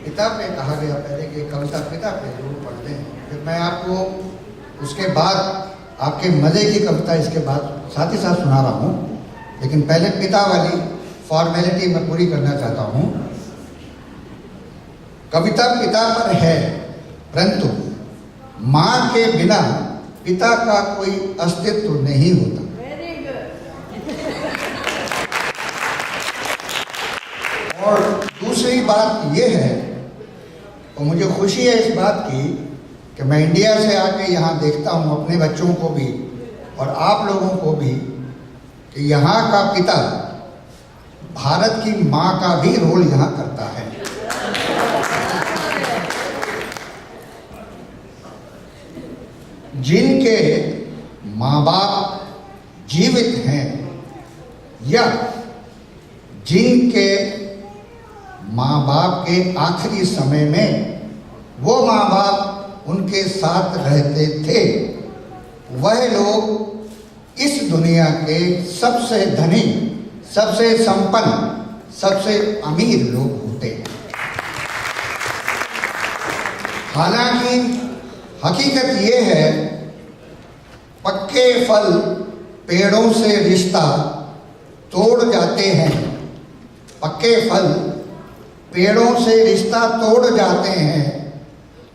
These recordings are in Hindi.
किताब में कहा गया पहले कि कविता पिता पे जरूर पढ़ते हैं, फिर मैं आपको उसके बाद आपके मज़े की कविता इसके बाद साथ ही साथ सुना रहा हूँ, लेकिन पहले पिता वाली फॉर्मेलिटी मैं पूरी करना चाहता हूँ। कविता पिता पर है, परंतु माँ के बिना पिता का कोई अस्तित्व नहीं होता। और दूसरी बात यह है, और मुझे खुशी है इस बात की कि मैं इंडिया से आके यहाँ देखता हूँ अपने बच्चों को भी और आप लोगों को भी कि यहाँ का पिता भारत की माँ का भी रोल यहाँ करता है। जिनके माँ बाप जीवित हैं या जिनके माँ बाप के आखिरी समय में वो माँ बाप उनके साथ रहते थे, वह लोग इस दुनिया के सबसे धनी, सबसे संपन्न, सबसे अमीर लोग होते हैं। हालांकि हकीकत ये है, पक्के फल पेड़ों से रिश्ता तोड़ जाते हैं। पक्के फल पेड़ों से रिश्ता तोड़ जाते हैं।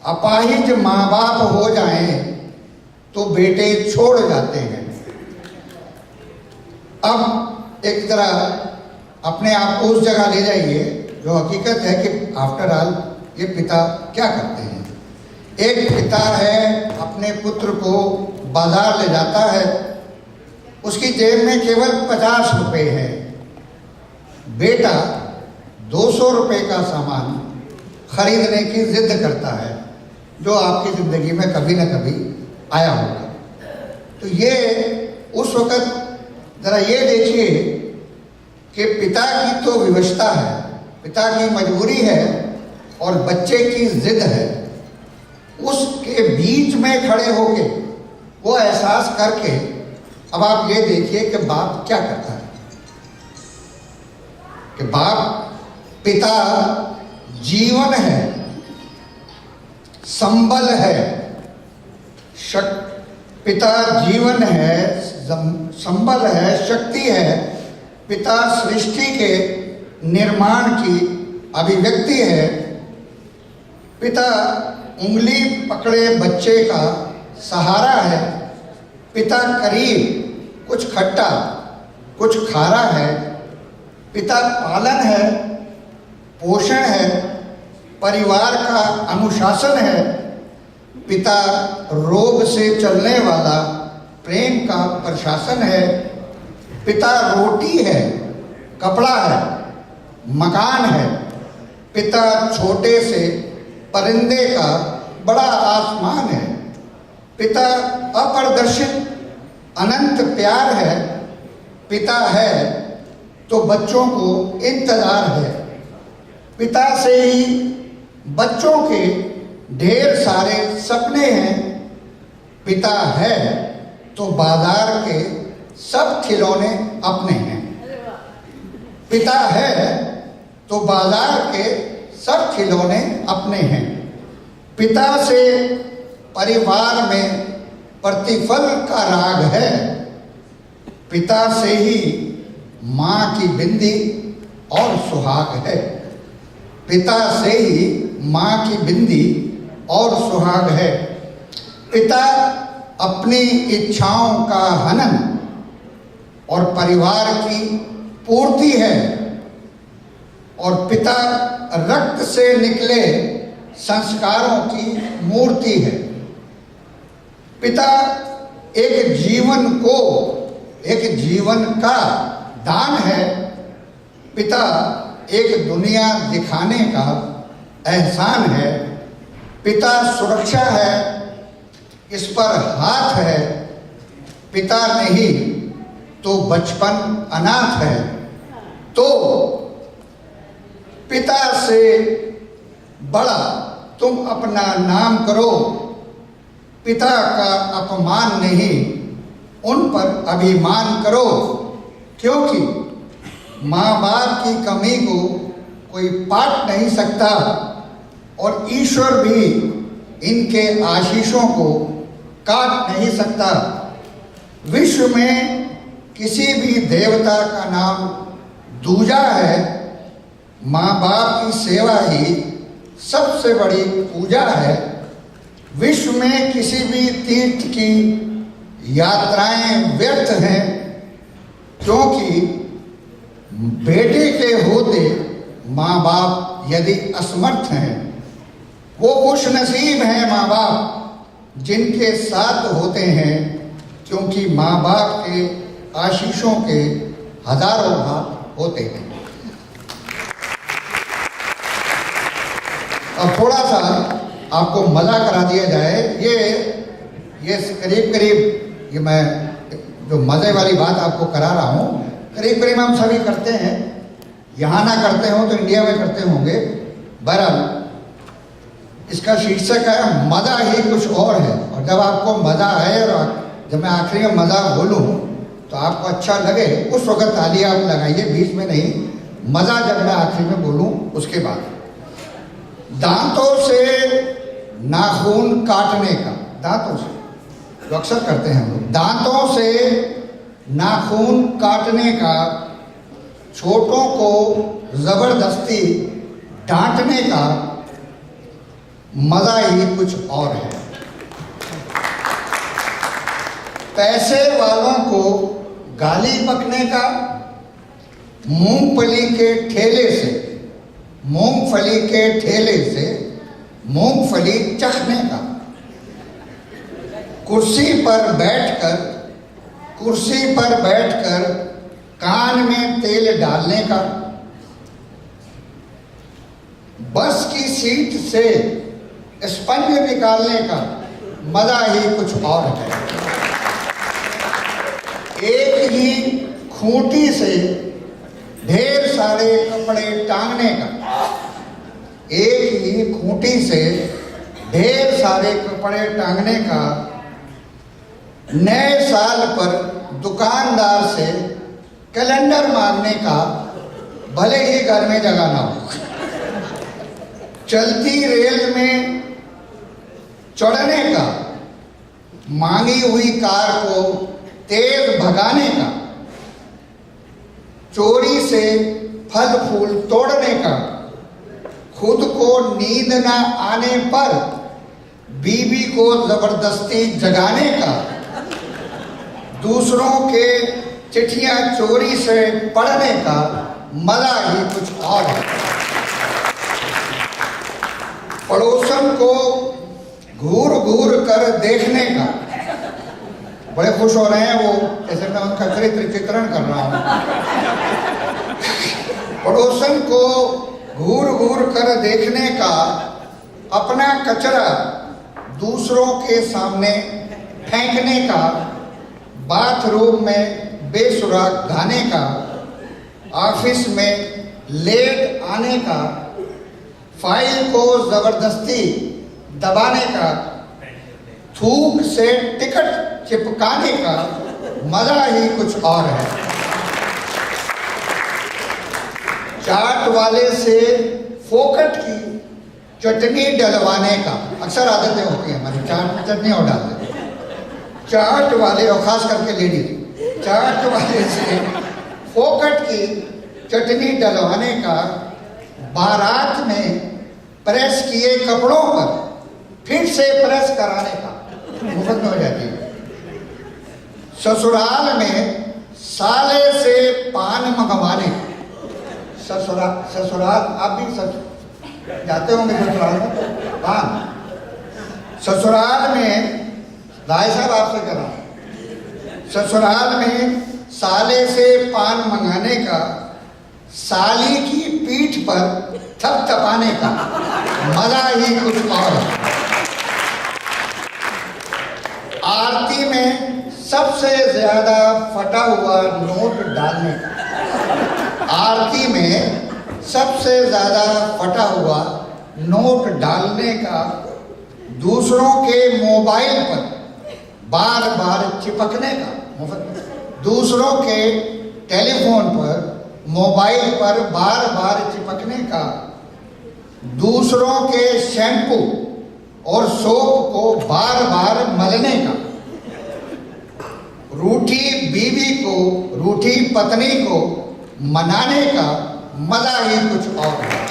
अपाहिज माँ बाप हो जाएं तो बेटे छोड़ जाते हैं। अब एक तरह अपने आप को उस जगह ले जाइए जो हकीकत है कि आफ्टर ऑल ये पिता क्या करते हैं। एक पिता है, अपने पुत्र को बाजार ले जाता है, उसकी जेब में केवल 50 रुपए है। बेटा 200 रुपए का सामान खरीदने की जिद करता है, जो आपकी ज़िंदगी में कभी ना कभी आया होगा। तो ये उस वक़्त ज़रा ये देखिए कि पिता की तो विवशता है, पिता की मजबूरी है और बच्चे की जिद है। उसके बीच में खड़े होके वो एहसास करके अब आप ये देखिए कि बाप क्या करता है। कि बाप, पिता जीवन है, संबल है, पिता जीवन है, संबल है, शक्ति है। पिता सृष्टि के निर्माण की अभिव्यक्ति है। पिता उंगली पकड़े बच्चे का सहारा है। पिता करीब कुछ खट्टा कुछ खारा है। पिता पालन है, पोषण है, परिवार का अनुशासन है। पिता रोग से चलने वाला प्रेम का प्रशासन है। पिता रोटी है, कपड़ा है, मकान है। पिता छोटे से परिंदे का बड़ा आसमान है। पिता अप्रदर्शित अनंत प्यार है। पिता है तो बच्चों को इंतजार है। पिता से ही बच्चों के ढेर सारे सपने हैं। पिता है तो बाजार के सब खिलौने अपने हैं। पिता है तो बाजार के सब खिलौने अपने हैं। पिता से परिवार में प्रतिफल का राग है। पिता से ही माँ की बिंदी और सुहाग है। पिता से ही माँ की बिंदी और सुहाग है। पिता अपनी इच्छाओं का हनन और परिवार की पूर्ति है। और पिता रक्त से निकले संस्कारों की मूर्ति है। पिता एक जीवन को, एक जीवन का दान है। पिता एक दुनिया दिखाने का एहसान है। पिता सुरक्षा है, इस पर हाथ है। पिता नहीं तो बचपन अनाथ है। तो पिता से बड़ा तुम अपना नाम करो। पिता का अपमान नहीं, उन पर अभिमान करो, क्योंकि माँ बाप की कमी को कोई पाट नहीं सकता। और ईश्वर भी इनके आशीषों को काट नहीं सकता। विश्व में किसी भी देवता का नाम दूजा है, माँ बाप की सेवा ही सबसे बड़ी पूजा है। विश्व में किसी भी तीर्थ की यात्राएं व्यर्थ हैं, क्योंकि बेटे के होते माँ बाप यदि असमर्थ हैं। वो खुशनसीब हैं माँ बाप जिनके साथ होते हैं, क्योंकि माँ बाप के आशीषों के हजारों हाथ होते हैं। अब थोड़ा सा आपको मजा करा दिया जाए। ये करीब करीब ये मैं जो मजे वाली बात आपको करा रहा हूँ, करीब करीब हम सभी करते हैं। यहाँ ना करते हो तो इंडिया में करते होंगे। बहरहाल इसका शीर्षक है मजा ही कुछ और है। और जब आपको मजा आए और जब मैं आखिरी में मजा बोलूँ तो आपको अच्छा लगे, उस वक्त ताली आप लगाइए, बीच में नहीं। मजा जब मैं आखिरी में बोलूँ उसके बाद। दांतों से नाखून काटने का, दांतों से जो अक्सर करते हैं हम लोग, दांतों से नाखून काटने का, छोटों को जबरदस्ती डांटने का मजा ही कुछ और है। पैसे वालों को गाली बकने का, मूंगफली के ठेले से मूंगफली चखने का, कुर्सी पर बैठकर कान में तेल डालने का, बस की सीट से स्पंज निकालने का मजा ही कुछ और है। एक ही खूंटी से ढेर सारे कपड़े टांगने का, एक ही खूंटी से ढेर सारे कपड़े टांगने का, नए साल पर दुकानदार से कैलेंडर मांगने का, भले ही घर में जगह ना हो, चलती रेल में चढ़ने का, मांगी हुई कार को तेज भगाने का, चोरी से फल फूल तोड़ने का, खुद को नींद न आने पर बीवी को जबरदस्ती जगाने का, दूसरों के चिट्ठियां चोरी से पढ़ने का मजा ही कुछ और है। पड़ोसन को घूर घूर कर देखने का, बड़े खुश हो रहे हैं वो, जैसे मैं उनका चरित्र चित्रण कर रहा हूं। पड़ोसन को घूर घूर कर देखने का, अपना कचरा दूसरों के सामने फेंकने का, बाथरूम में बेसुराग गाने का, ऑफिस में लेट आने का, फाइल को जबरदस्ती दबाने का, थूक से टिकट चिपकाने का मजा ही कुछ और है। चाट वाले से फोकट की चटनी डलवाने का, अक्सर आदतें होती हैं हमारी, चाट चटनी और डालते हैं। चाट वाले, और खास करके लेडीज, चाट वाले से फोकट की चटनी डलवाने का, बारात में प्रेस किए कपड़ों पर फिर से प्रेस कराने का, मुफ्त में हो जाती है। ससुराल में साले से पान मंगवाने, ससुराल आप भी जाते होंगे ससुराल में, पान ससुराल में, भाई साहब आपसे कह रहा हूं, ससुराल में साले से पान मंगाने का, साली की पीठ पर थपथपाने का मजा ही कुछ और है। आरती में सबसे ज्यादा फटा हुआ नोट डालने का, आरती में सबसे ज्यादा फटा हुआ नोट डालने का, दूसरों के मोबाइल पर बार बार चिपकने का, दूसरों के टेलीफोन पर, मोबाइल पर बार बार चिपकने का, दूसरों के शैम्पू और सोप को बार बार मलने का, रूठी बीवी को, रूठी पत्नी को मनाने का मजा ही कुछ और है।